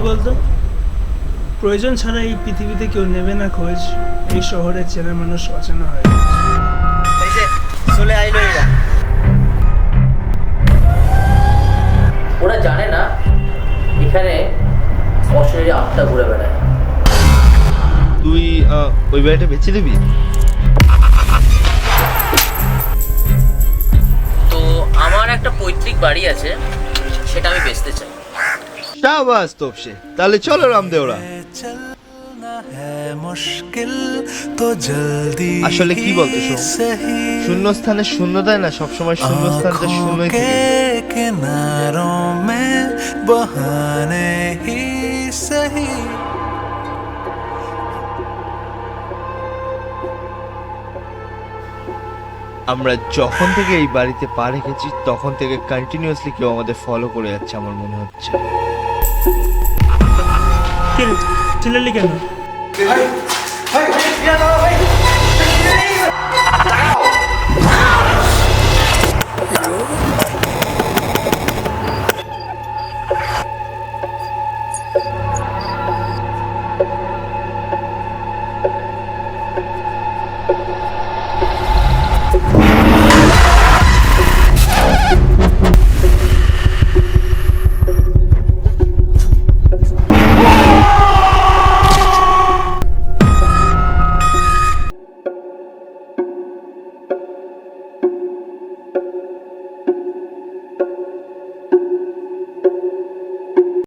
বলতো, প্রয়োজন ছাড়া এই পৃথিবীতে কেউ নেবে না খোঁজ। এই শহরের চেনা মানুষ অচেনা হয়। এই যে চলে আইলো এরা। ওরা জানে না এখানে অশরীরী আত্মা ঘুরে বেড়ায়। তুই ওই বাড়িটা বেচে দিবি? তো আমার একটা পৈতৃক বাড়ি আছে, সেটা আমি বেচতে চাই। শাবাশ তোপসে, তাহলে চলো রামদেওরা। আসলে কি বলতো সোম, শূন্যস্থানে শূন্য দেয় না, সবসময় শূন্যস্থানটা শূন্যই থেকে আমরা যখন থেকে এই বাড়িতে পা রেখেছি তখন থেকে কন্টিনিউয়াসলি কেউ আমাদের ফলো করে যাচ্ছে আমার মনে হচ্ছে। চিল্লালি কেন? ভাই ভাই